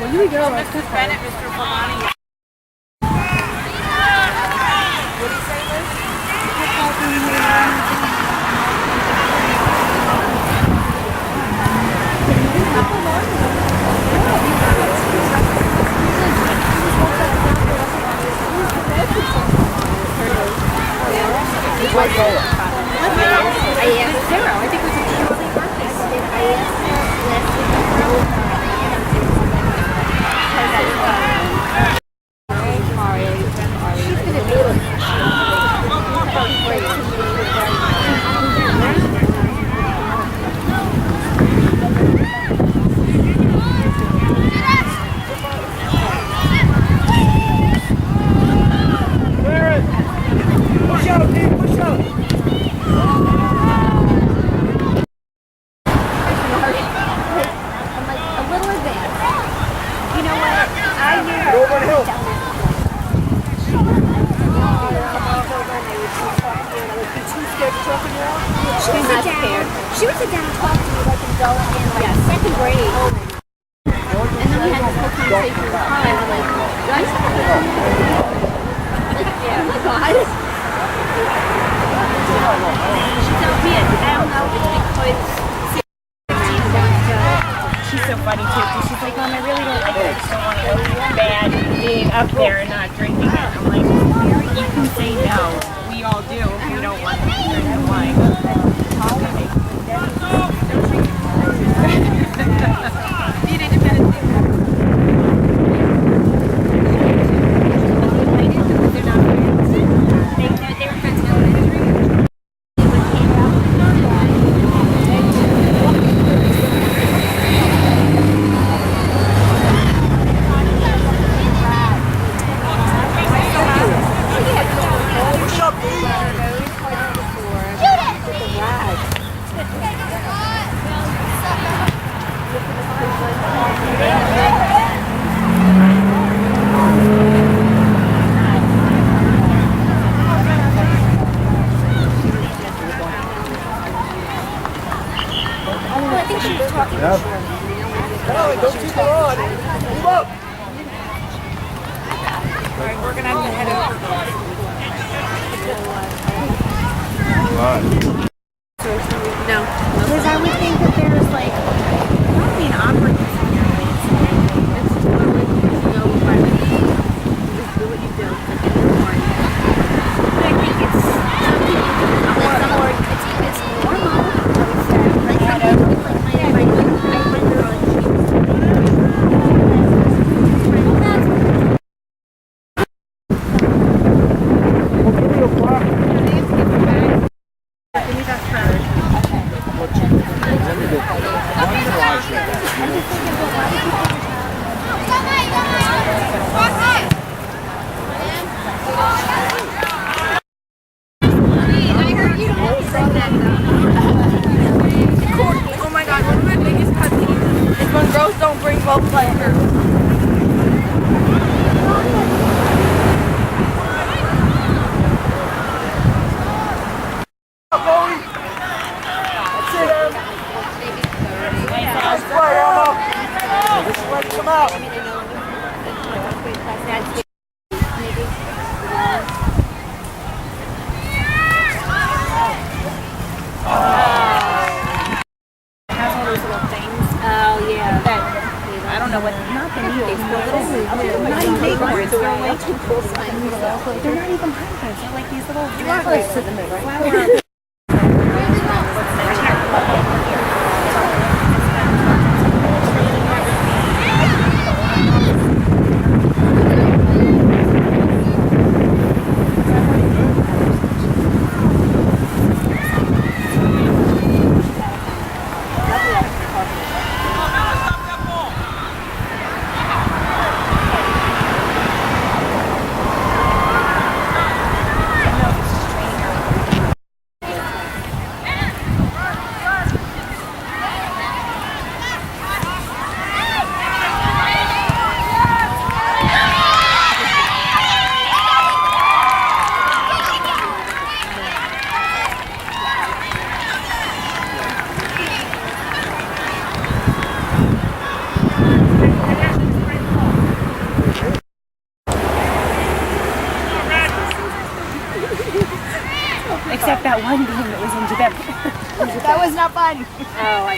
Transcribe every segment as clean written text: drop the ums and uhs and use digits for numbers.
You go, Mrs. Bennett, Mr. Fulani. What do you say, Liz? I asked Sarah. I think it was a Shirley birthday. I asked her last week. She's going to do it. Push out, dude, push out. She would sit down and talk to me like an adult in like second grade. And then we had this whole conversation in the car and I'm like, guys, yeah, oh my God. She tells me, I don't know if it's because She's so funny too, because she's like, Mom, I really don't like it. I just don't want to go bad being up there and not drinking it. I'm like, you can say no. We all do if we don't want to drink that wine.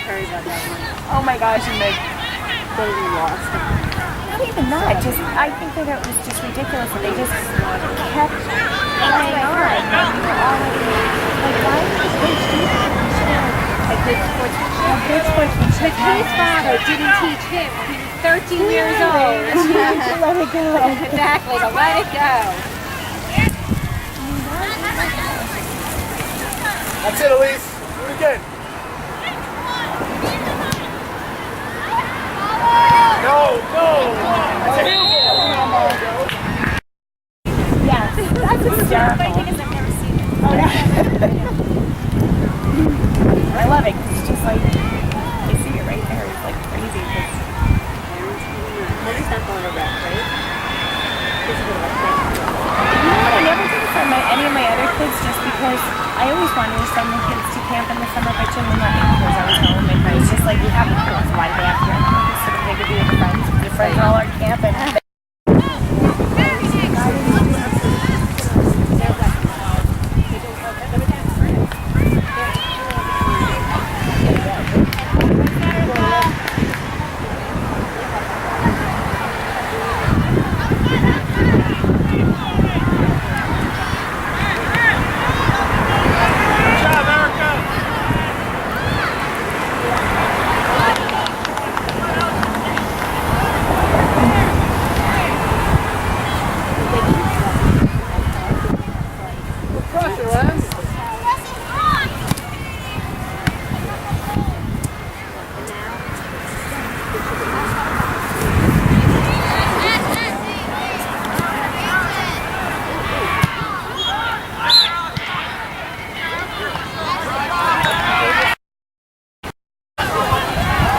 Terry about that one. Oh my gosh, and like, They lost him. not even that, just, I think that it was just ridiculous that they just kept going on. And we were all like, why did the coach do that? He should have A good sportsmanship. a good sportsmanship. But his father didn't teach him when he was 13 years old. Let it go. Exactly, to let it go. That's it, Elise. Do it again. No, no. Yes, that's hysterical. I've never seen it. Oh, yeah. I love it 'cause it's just like, you see it right there. It's like crazy. What is that going to wreck, right? It's a bit of a thing. I never did it for any of my other kids just because I always wanted to send the kids to camp in the summer, but Jim would not make because I was home. And it's just like, you have the kids. Why do they have to go so that they could be with friends? Your friends all are camping. Good job, Erica.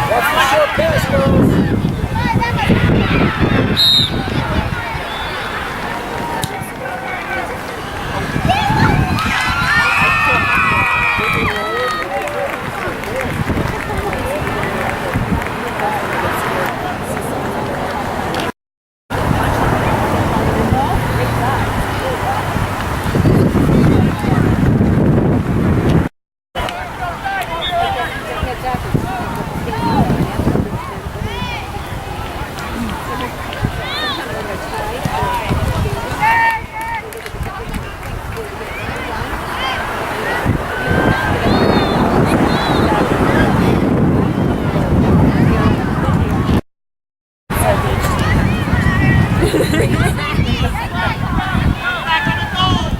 That's the short pass, girls.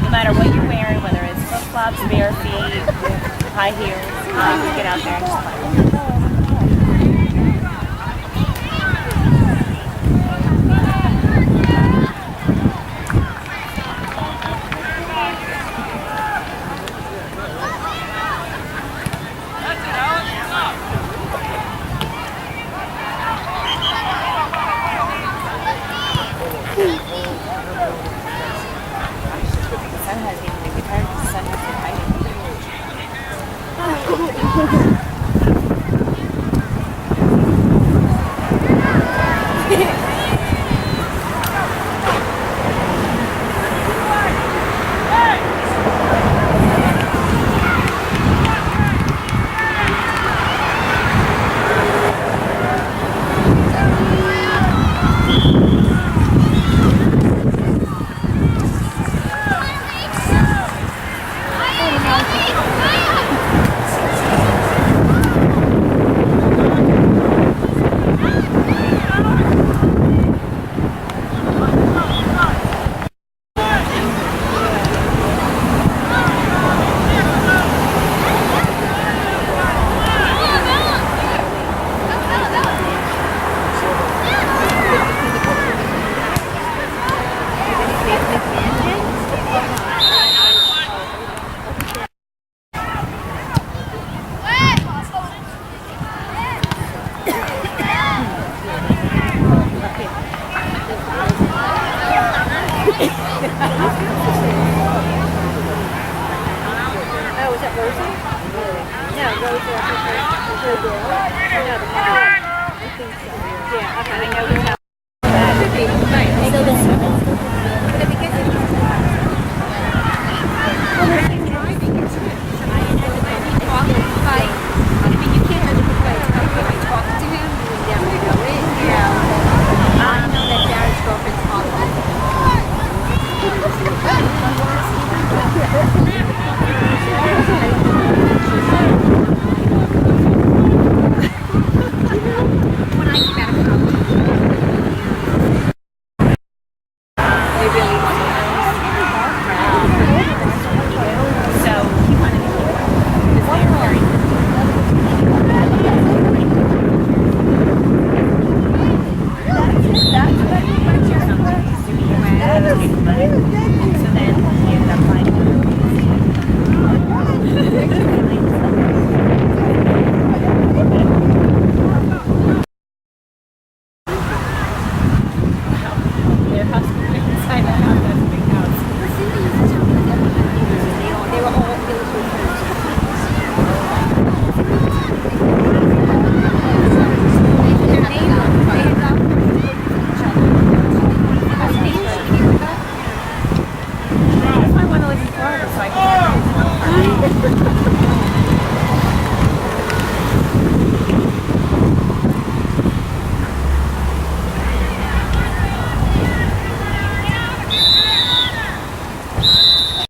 No matter what you're wearing, whether it's flip-flops, bare feet, high heels, you get out there and just play. The sun hasn't even been retired because the sun has been hiding. Oh, was that Rosie? No, Rosie. No, the mom. I think so. Yeah, okay. I know